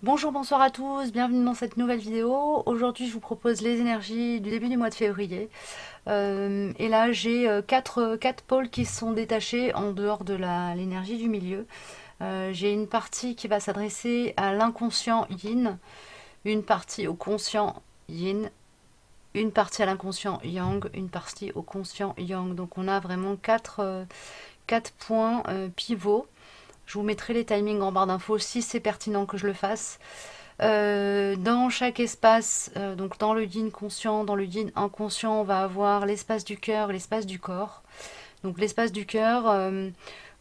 Bonjour, bonsoir à tous, bienvenue dans cette nouvelle vidéo. Aujourd'hui, je vous propose les énergies du début du mois de février. Et là, j'ai quatre pôles qui sont détachés en dehors de l'énergie du milieu. J'ai une partie qui va s'adresser à l'inconscient yin, une partie au conscient yin, une partie à l'inconscient yang, une partie au conscient yang. Donc on a vraiment quatre points pivots. Je vous mettrai les timings en barre d'infos si c'est pertinent que je le fasse. Dans chaque espace, donc dans le yin conscient, dans le yin inconscient, on va avoir l'espace du cœur, l'espace du corps. Donc l'espace du cœur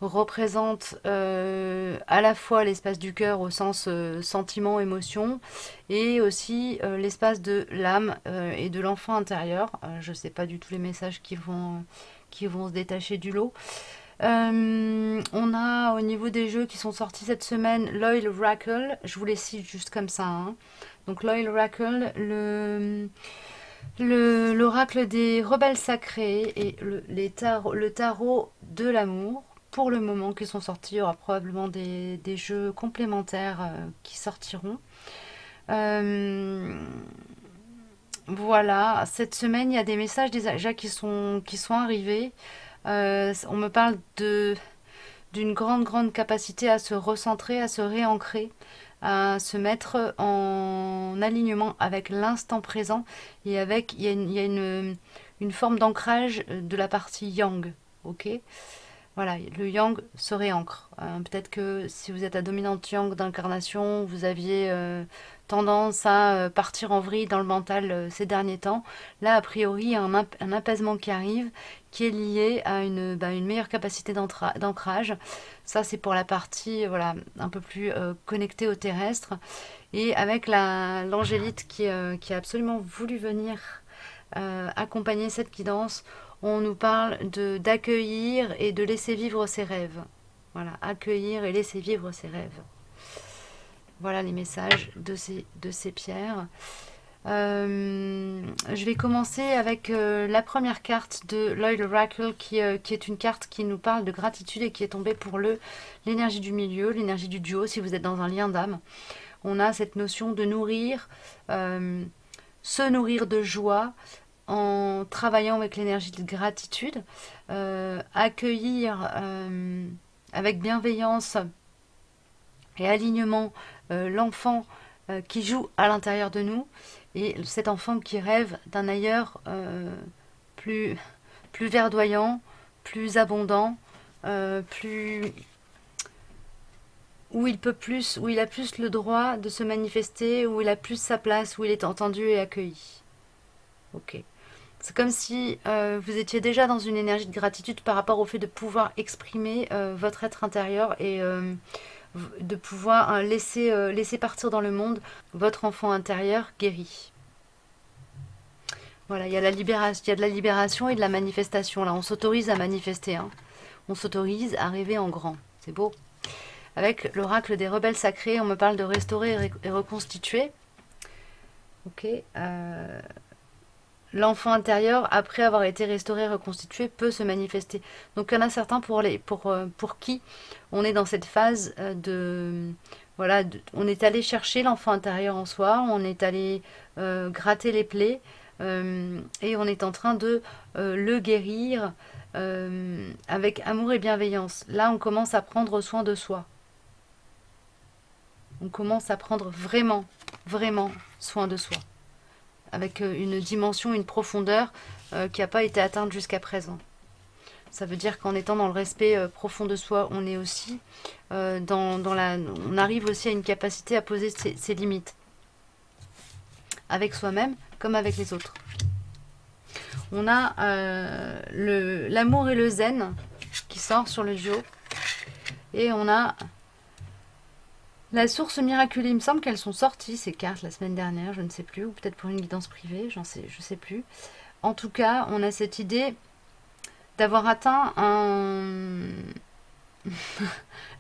représente à la fois l'espace du cœur au sens sentiment, émotion, et aussi l'espace de l'âme et de l'enfant intérieur. Je ne sais pas du tout les messages qui vont se détacher du lot. On a au niveau des jeux qui sont sortis cette semaine l'Oil Oracle, je vous les cite juste comme ça, hein. Donc l'Oil Oracle, l'oracle des rebelles sacrés et le tarot de l'amour. Pour le moment qui sont sortis, il y aura probablement des jeux complémentaires qui sortiront. Voilà, cette semaine il y a des messages déjà qui sont arrivés. On me parle d'une grande capacité à se recentrer, à se réancrer, à se mettre en alignement avec l'instant présent et avec il y a une forme d'ancrage de la partie yang, ok. Voilà, le yang se réancre. Peut-être que si vous êtes à dominante yang d'incarnation, vous aviez tendance à partir en vrille dans le mental ces derniers temps. Là, a priori, il y a un apaisement qui arrive, qui est lié à une meilleure capacité d'ancrage. Ça, c'est pour la partie voilà, un peu plus connectée au terrestre. Et avec l'angélite qui a absolument voulu venir accompagner cette guidance, on nous parle d'accueillir et de laisser vivre ses rêves. Voilà, accueillir et laisser vivre ses rêves. Voilà les messages de ces pierres. Je vais commencer avec la première carte de l'Oil Oracle qui est une carte qui nous parle de gratitude et qui est tombée pour l'énergie du milieu, l'énergie du duo si vous êtes dans un lien d'âme. On a cette notion de nourrir, se nourrir de joie en travaillant avec l'énergie de gratitude, accueillir avec bienveillance et alignement l'enfant qui joue à l'intérieur de nous et cet enfant qui rêve d'un ailleurs plus, plus verdoyant, plus abondant, plus où il peut plus, où il a plus le droit de se manifester, où il a plus sa place, où il est entendu et accueilli. Ok. C'est comme si vous étiez déjà dans une énergie de gratitude par rapport au fait de pouvoir exprimer votre être intérieur et de pouvoir laisser partir dans le monde votre enfant intérieur guéri. Voilà, il y a de la libération et de la manifestation. Là, on s'autorise à manifester, hein. On s'autorise à rêver en grand. C'est beau. Avec l'oracle des rebelles sacrés, on me parle de restaurer et reconstituer. Ok. L'enfant intérieur, après avoir été restauré, reconstitué, peut se manifester. Donc il y en a certains pour qui on est dans cette phase de... Voilà, on est allé chercher l'enfant intérieur en soi, on est allé gratter les plaies et on est en train de le guérir avec amour et bienveillance. Là, on commence à prendre soin de soi. On commence à prendre vraiment soin de soi, avec une dimension, une profondeur qui n'a pas été atteinte jusqu'à présent. Ça veut dire qu'en étant dans le respect profond de soi, on est aussi on arrive aussi à une capacité à poser ses limites, avec soi-même comme avec les autres. On a l'amour et le zen qui sort sur le duo, et on a la source miraculée. Il me semble qu'elles sont sorties ces cartes la semaine dernière, je ne sais plus, ou peut-être pour une guidance privée, je sais plus. En tout cas, on a cette idée d'avoir atteint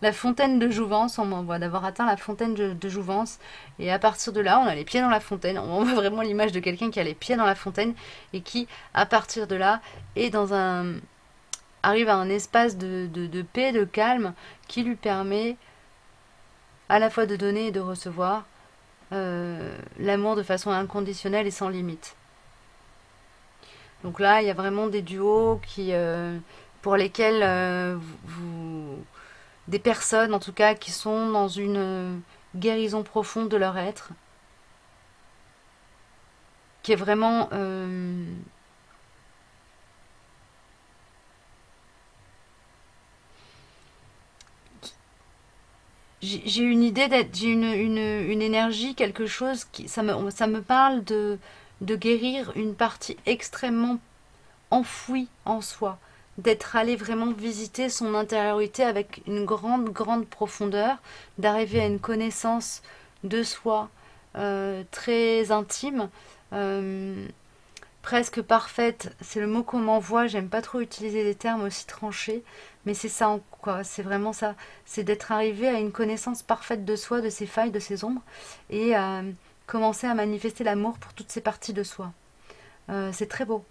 la fontaine de jouvence, on m'envoie, d'avoir atteint la fontaine de jouvence, et à partir de là, on a les pieds dans la fontaine. On voit vraiment l'image de quelqu'un qui a les pieds dans la fontaine et qui, à partir de là, est arrive à un espace de paix, de calme, qui lui permet à la fois de donner et de recevoir l'amour de façon inconditionnelle et sans limite. Donc là, il y a vraiment des duos pour lesquels des personnes en tout cas qui sont dans une guérison profonde de leur être, qui est vraiment j'ai une idée j'ai une énergie, quelque chose qui ça me parle de guérir une partie extrêmement enfouie en soi, d'être allé vraiment visiter son intériorité avec une grande profondeur, d'arriver à une connaissance de soi très intime, euh, presque parfaite. C'est le mot qu'on m'envoie. J'aime pas trop utiliser des termes aussi tranchés, mais c'est ça, quoi. C'est vraiment ça. C'est d'être arrivé à une connaissance parfaite de soi, de ses failles, de ses ombres, et commencer à manifester l'amour pour toutes ces parties de soi. C'est très beau.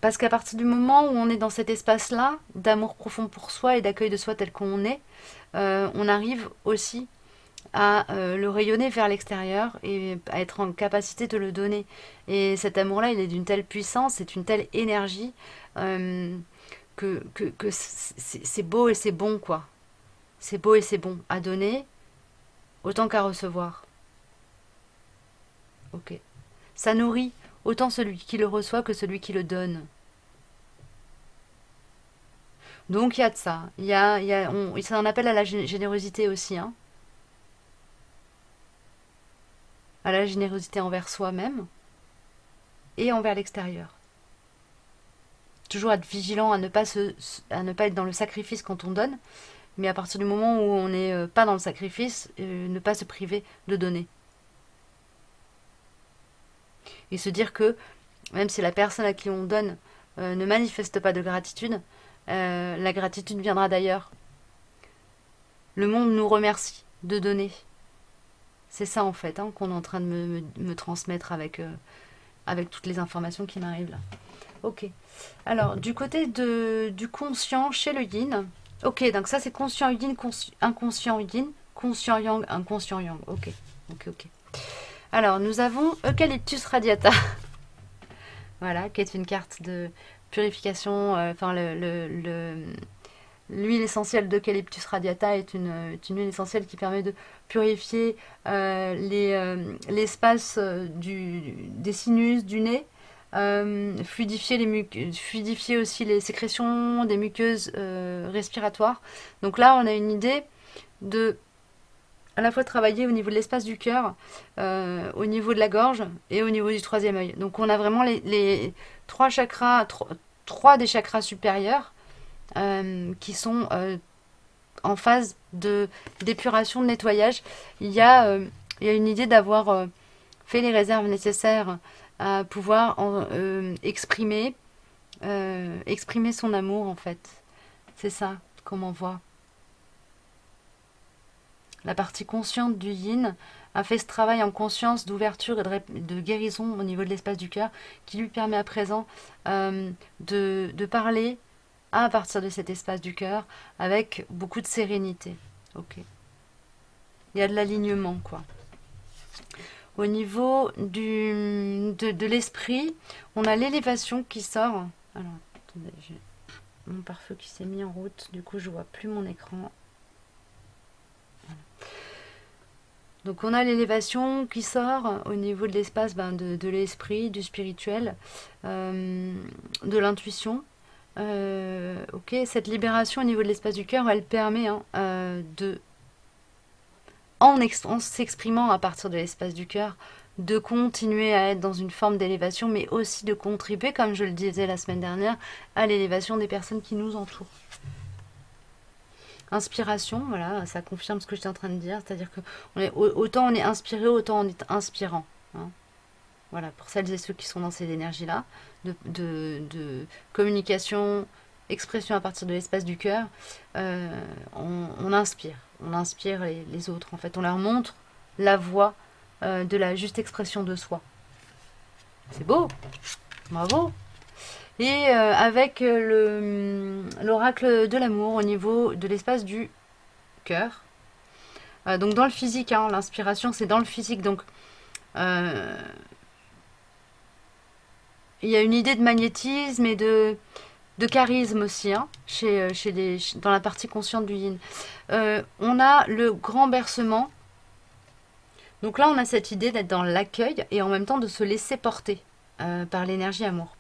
Parce qu'à partir du moment où on est dans cet espace-là, d'amour profond pour soi et d'accueil de soi tel qu'on est, on arrive aussi à le rayonner vers l'extérieur et à être en capacité de le donner. Et cet amour-là, il est d'une telle puissance, c'est une telle énergie que c'est beau et c'est bon, quoi. C'est beau et c'est bon à donner autant qu'à recevoir. Ok. Ça nourrit autant celui qui le reçoit que celui qui le donne. Donc il y a de ça. C'est un appel à la générosité aussi, hein. À la générosité envers soi-même et envers l'extérieur. Toujours être vigilant à ne pas être dans le sacrifice quand on donne, mais à partir du moment où on n'est pas dans le sacrifice, ne pas se priver de donner. Et se dire que même si la personne à qui on donne ne manifeste pas de gratitude, la gratitude viendra d'ailleurs. Le monde nous remercie de donner. C'est ça en fait, hein, qu'on est en train de me transmettre avec toutes les informations qui m'arrivent là. Ok. Alors, du côté du conscient chez le yin. Ok, donc ça c'est conscient yin, inconscient yin, conscient yang, inconscient yang. Ok, ok, ok. Alors, nous avons Eucalyptus radiata. Voilà, qui est une carte de purification. Enfin, l'huile essentielle d'Eucalyptus radiata est une huile essentielle qui permet de purifier l'espace des sinus du nez, fluidifier aussi les sécrétions des muqueuses respiratoires. Donc là, on a une idée de à la fois travailler au niveau de l'espace du cœur, au niveau de la gorge et au niveau du troisième œil. Donc on a vraiment les trois chakras, trois des chakras supérieurs qui sont en phase d'épuration, de nettoyage. Il y a une idée d'avoir fait les réserves nécessaires à pouvoir exprimer son amour en fait. C'est ça qu'on m'envoie. La partie consciente du yin a fait ce travail en conscience d'ouverture et de guérison au niveau de l'espace du cœur qui lui permet à présent de parler à partir de cet espace du cœur avec beaucoup de sérénité. Ok. Il y a de l'alignement, quoi. Au niveau de l'esprit, on a l'élévation qui sort. Alors, attendez, j'ai mon pare-feu qui s'est mis en route, du coup je vois plus mon écran. Voilà. Donc on a l'élévation qui sort au niveau de l'espace de l'esprit, du spirituel, de l'intuition. Ok, cette libération au niveau de l'espace du cœur, elle permet en s'exprimant à partir de l'espace du cœur, de continuer à être dans une forme d'élévation, mais aussi de contribuer, comme je le disais la semaine dernière, à l'élévation des personnes qui nous entourent. Inspiration, voilà, ça confirme ce que j'étais en train de dire, c'est-à-dire que autant on est inspiré, autant on est inspirant. Hein. Voilà, pour celles et ceux qui sont dans ces énergies-là, de communication, expression à partir de l'espace du cœur, on inspire. On inspire les autres, en fait. On leur montre la voie de la juste expression de soi. C'est beau. Bravo. Et avec l'oracle de l'amour au niveau de l'espace du cœur. Donc dans le physique, hein, l'inspiration c'est dans le physique. Donc il y a une idée de magnétisme et de charisme aussi, hein, dans la partie consciente du yin. On a le grand bercement. Donc là, on a cette idée d'être dans l'accueil et en même temps de se laisser porter par l'énergie amour.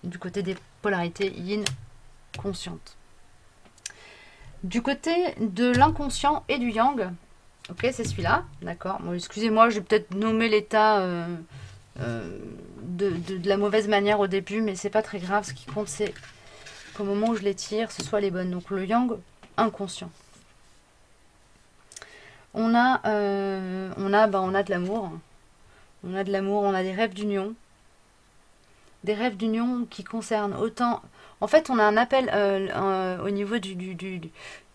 Du côté des polarités yin conscientes. Du côté de l'inconscient et du yang, ok, c'est celui-là, d'accord. Bon, excusez-moi, je vais peut-être nommer l'état de la mauvaise manière au début, mais c'est pas très grave. Ce qui compte, c'est qu'au moment où je les tire, ce soit les bonnes. Donc le yang inconscient. On a de l'amour. On a de l'amour, on a des rêves d'union. Des rêves d'union qui concernent autant... En fait, on a un appel au niveau du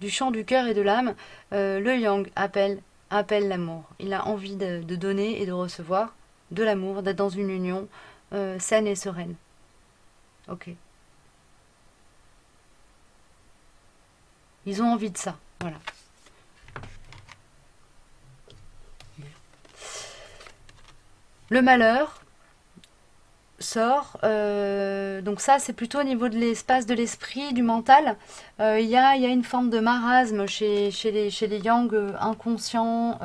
champ du cœur et de l'âme. Le yang appelle l'amour. Il a envie de donner et de recevoir de l'amour, d'être dans une union saine et sereine. Ok. Ils ont envie de ça, voilà. Le malheur sort, donc ça c'est plutôt au niveau de l'espace de l'esprit, du mental. Il y a une forme de marasme chez les yang inconscients.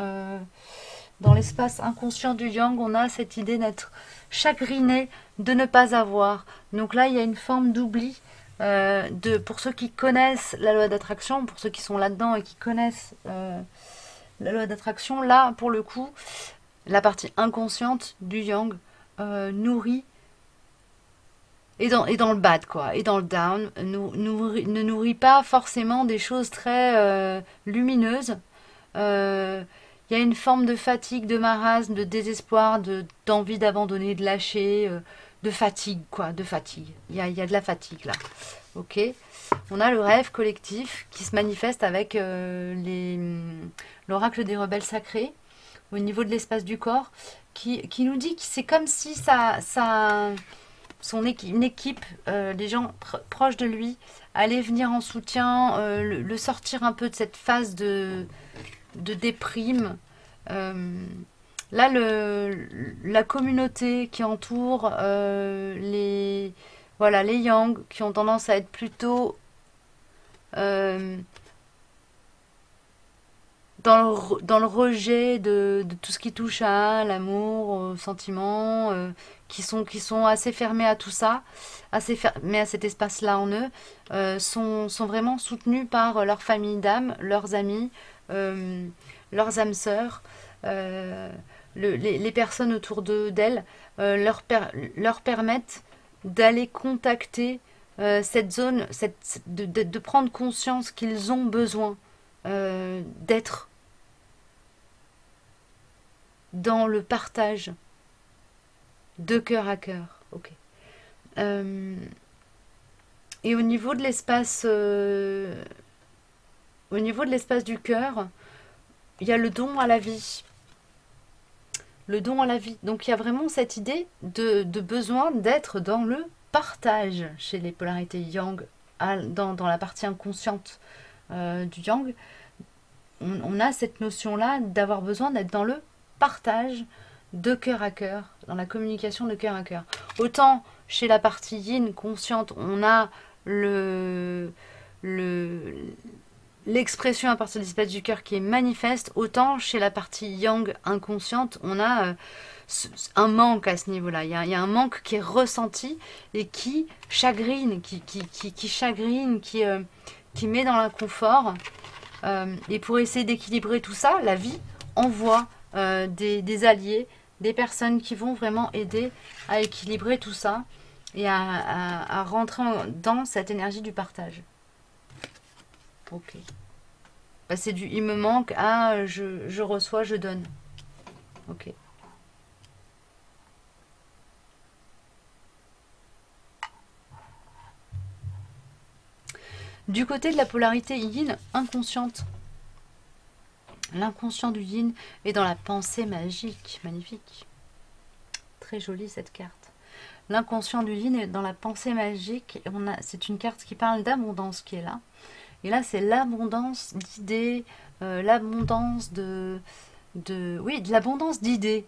Dans l'espace inconscient du yang, on a cette idée d'être chagriné de ne pas avoir. Donc là, il y a une forme d'oubli. Pour ceux qui connaissent la loi d'attraction, pour ceux qui sont là-dedans et qui connaissent la loi d'attraction, là, pour le coup, la partie inconsciente du yang nourrit, et dans le bad, quoi, et dans le down, ne nourrit pas forcément des choses très lumineuses. Il y a une forme de fatigue, de marasme, de désespoir, d'envie d'abandonner, de lâcher, de fatigue, quoi, de fatigue. Il y a de la fatigue, là. Ok. On a le rêve collectif qui se manifeste avec l'oracle des rebelles sacrés au niveau de l'espace du corps, qui nous dit que c'est comme si une équipe, les gens proches de lui, allaient venir en soutien, le sortir un peu de cette phase de déprime. Là, la communauté qui entoure les yang, qui ont tendance à être plutôt dans le rejet de tout ce qui touche à l'amour, aux sentiments, qui sont assez fermés à tout ça, assez fermés à cet espace-là en eux, sont vraiment soutenus par leur famille d'âme, leurs amis, leurs âmes sœurs, les personnes autour d'elles leur permettent d'aller contacter cette zone, de prendre conscience qu'ils ont besoin d'être dans le partage de cœur à cœur. Ok. Et au niveau de l'espace du cœur, il y a le don à la vie. Le don à la vie. Donc il y a vraiment cette idée de besoin d'être dans le partage chez les polarités yang, dans la partie inconsciente du yang. On a cette notion-là d'avoir besoin d'être dans le partage de cœur à cœur, dans la communication de cœur à cœur. Autant chez la partie yin consciente, on a l'expression à partir de l'espace du cœur qui est manifeste, autant chez la partie yang inconsciente, on a un manque à ce niveau-là. Il y a un manque qui est ressenti et qui chagrine, qui chagrine, qui met dans l'inconfort. Et pour essayer d'équilibrer tout ça, la vie envoie des alliés, des personnes qui vont vraiment aider à équilibrer tout ça et à rentrer dans cette énergie du partage. Ok. Bah, c'est il me manque, je reçois, je donne. Ok. Du côté de la polarité yin inconsciente, l'inconscient du yin est dans la pensée magique. Magnifique. Très jolie cette carte. l'inconscient du yin est dans la pensée magique. C'est une carte qui parle d'abondance qui est là. Et là, c'est l'abondance d'idées, l'abondance oui, de l'abondance d'idées.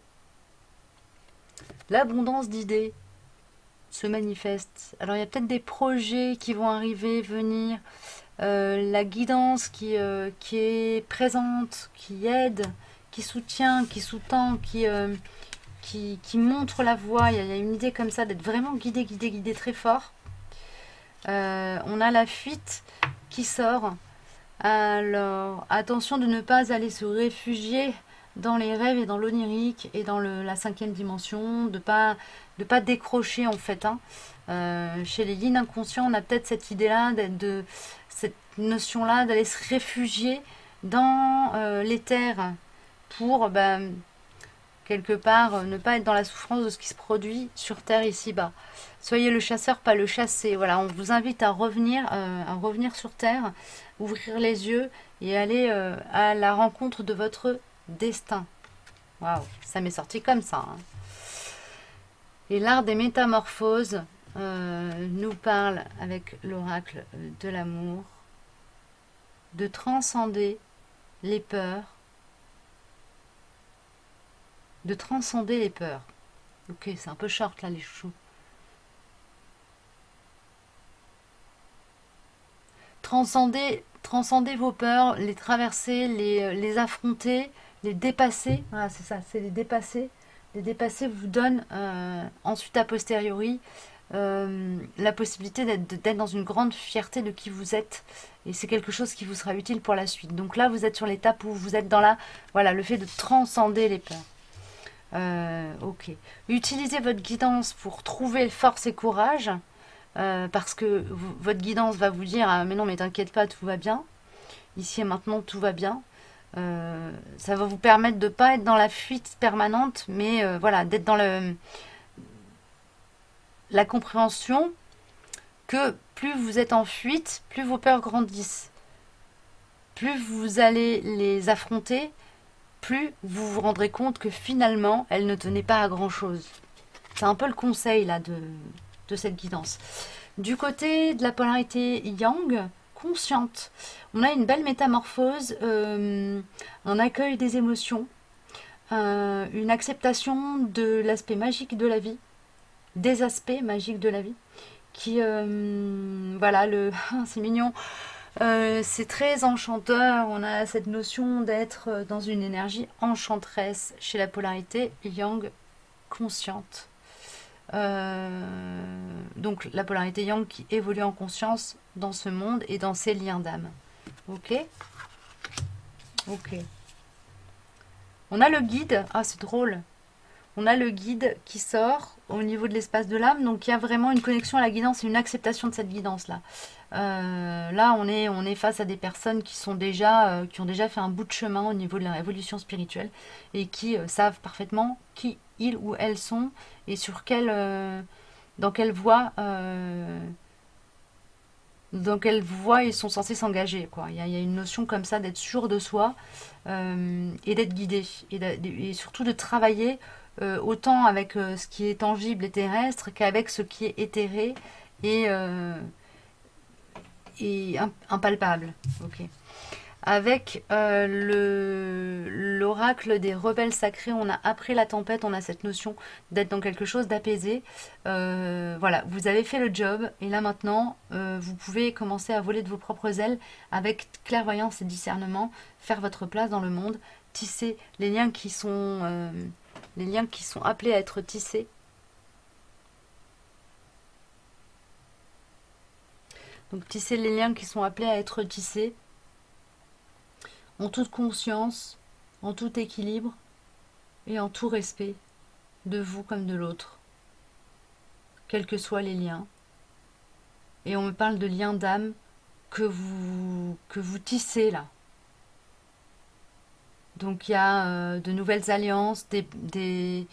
L'abondance d'idées se manifeste. Alors, il y a peut-être des projets qui vont arriver, venir. La guidance qui est présente, qui aide, qui soutient, qui sous-tend, qui montre la voie. Il y a une idée comme ça d'être vraiment guidé, guidé, guidé très fort. On a la fuite qui sort. Alors, attention de ne pas aller se réfugier dans les rêves et dans l'onirique et dans la cinquième dimension, de pas décrocher en fait. Hein. Chez les yin inconscients, on a peut-être cette idée-là, cette notion-là d'aller se réfugier dans l'éther pour quelque part ne pas être dans la souffrance de ce qui se produit sur Terre ici-bas. Soyez le chasseur, pas le chassé. Voilà, on vous invite à revenir sur Terre, ouvrir les yeux et aller à la rencontre de votre destin. Waouh, ça m'est sorti comme ça. Hein. Et l'art des métamorphoses nous parle avec l'oracle de l'amour de transcender les peurs, de transcender les peurs. Ok, c'est un peu short là les chouchous. Transcender vos peurs, les traverser, les affronter, les dépasser. Voilà, c'est ça, c'est les dépasser. Les dépasser vous donnent ensuite a posteriori la possibilité d'être dans une grande fierté de qui vous êtes. Et c'est quelque chose qui vous sera utile pour la suite. Donc là, vous êtes sur l'étape où vous êtes dans voilà, le fait de transcender les peurs. Ok. Utilisez votre guidance pour trouver force et courage. Parce que votre guidance va vous dire ah, mais non mais t'inquiète pas, tout va bien ici et maintenant, tout va bien. Ça va vous permettre de ne pas être dans la fuite permanente, mais voilà, d'être dans la compréhension que plus vous êtes en fuite, plus vos peurs grandissent, plus vous allez les affronter, plus vous vous rendrez compte que finalement elles ne tenaient pas à grand chose. C'est un peu le conseil là de cette guidance. Du côté de la polarité yang, consciente, on a une belle métamorphose, un accueil des émotions, une acceptation de l'aspect magique de la vie, des aspects magiques de la vie, qui, voilà, c'est mignon, c'est très enchanteur, on a cette notion d'être dans une énergie enchanteresse chez la polarité yang consciente. Donc la polarité yang qui évolue en conscience dans ce monde et dans ses liens d'âme. Ok. Ok. On a le guide. Ah, c'est drôle. On a le guide qui sort au niveau de l'espace de l'âme. Donc il y a vraiment une connexion à la guidance et une acceptation de cette guidance-là. Là, on est face à des personnes qui ont déjà fait un bout de chemin au niveau de leur évolution spirituelle et qui savent parfaitement qui ils ou elles sont et dans quelle voie ils sont censés s'engager. Il y a une notion comme ça d'être sûr de soi et d'être guidé et surtout de travailler autant avec ce qui est tangible et terrestre qu'avec ce qui est éthéré et impalpable. Ok. Avec l'oracle des rebelles sacrés, on a après la tempête, on a cette notion d'être dans quelque chose d'apaisé. Voilà, vous avez fait le job et là maintenant, vous pouvez commencer à voler de vos propres ailes avec clairvoyance et discernement, faire votre place dans le monde, tisser les liens qui sont appelés à être tissés. Donc tisser les liens qui sont appelés à être tissés en toute conscience, en tout équilibre et en tout respect de vous comme de l'autre, quels que soient les liens. Et on me parle de liens d'âme que vous tissez là. Donc il y a de nouvelles alliances, des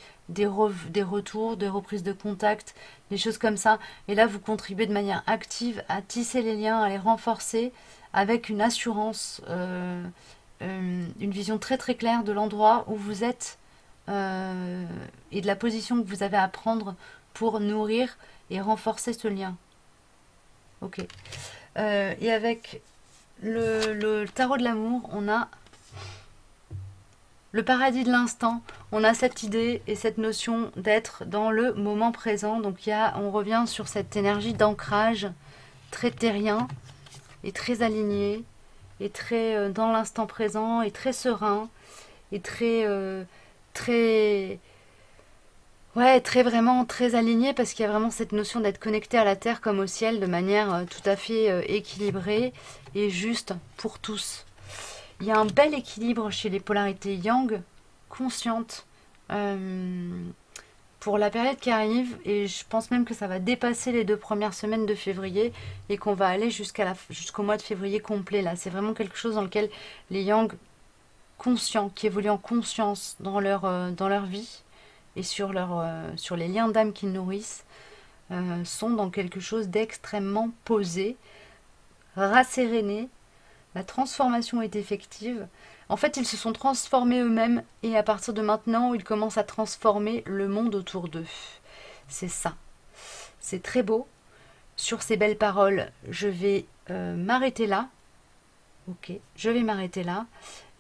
retours, des reprises de contact, des choses comme ça. Et là, vous contribuez de manière active à tisser les liens, à les renforcer avec une assurance, une vision très très claire de l'endroit où vous êtes et de la position que vous avez à prendre pour nourrir et renforcer ce lien. Ok. Et avec le tarot de l'amour, on a le paradis de l'instant. On a cette idée et cette notion d'être dans le moment présent. Donc on revient sur cette énergie d'ancrage très terrien et très aligné et très dans l'instant présent et très serein et très ouais, très vraiment très aligné parce qu'il y a vraiment cette notion d'être connecté à la terre comme au ciel de manière tout à fait équilibrée et juste pour tous. Il y a un bel équilibre chez les polarités yang, conscientes, pour la période qui arrive, et je pense même que ça va dépasser les 2 premières semaines de février et qu'on va aller jusqu'au mois de février complet. Là, c'est vraiment quelque chose dans lequel les yang conscients, qui évoluent en conscience dans leur vie et sur les liens d'âme qu'ils nourrissent, sont dans quelque chose d'extrêmement posé, rasséréné. La transformation est effective. En fait, ils se sont transformés eux-mêmes et à partir de maintenant, ils commencent à transformer le monde autour d'eux. C'est ça. C'est très beau. Sur ces belles paroles, je vais m'arrêter là. Ok, je vais m'arrêter là.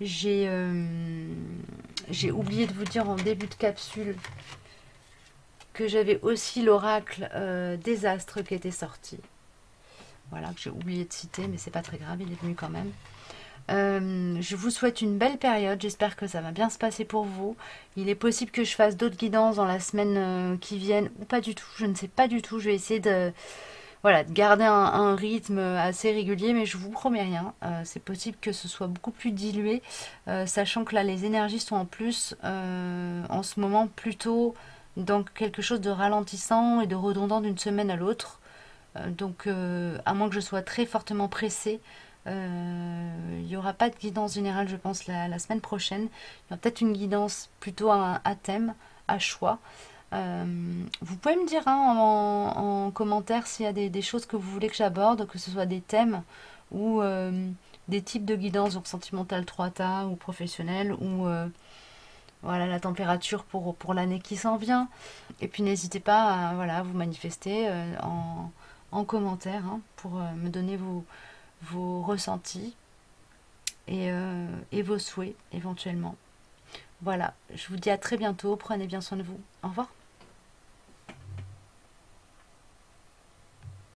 J'ai oublié de vous dire en début de capsule que j'avais aussi l'oracle des astres qui était sorti. Voilà, que j'ai oublié de citer, mais c'est pas très grave, il est venu quand même. Je vous souhaite une belle période, j'espère que ça va bien se passer pour vous. Il est possible que je fasse d'autres guidances dans la semaine qui viennent, ou pas du tout, je ne sais pas du tout. Je vais essayer de, voilà, de garder un rythme assez régulier, mais je vous promets rien. C'est possible que ce soit beaucoup plus dilué, sachant que là les énergies sont en plus en ce moment plutôt dans quelque chose de ralentissant et de redondant d'une semaine à l'autre. Donc, à moins que je sois très fortement pressée, il n'y aura pas de guidance générale, je pense, la semaine prochaine. Il y aura peut-être une guidance plutôt à thème, à choix. Vous pouvez me dire hein, en commentaire s'il y a des choses que vous voulez que j'aborde, que ce soit des thèmes ou des types de guidance, donc sentimentale 3 ou professionnelle, ou voilà, la température pour l'année qui s'en vient. Et puis n'hésitez pas à voilà, vous manifester en commentaire hein, pour me donner vos ressentis et vos souhaits éventuellement. Voilà, je vous dis à très bientôt, prenez bien soin de vous. Au revoir.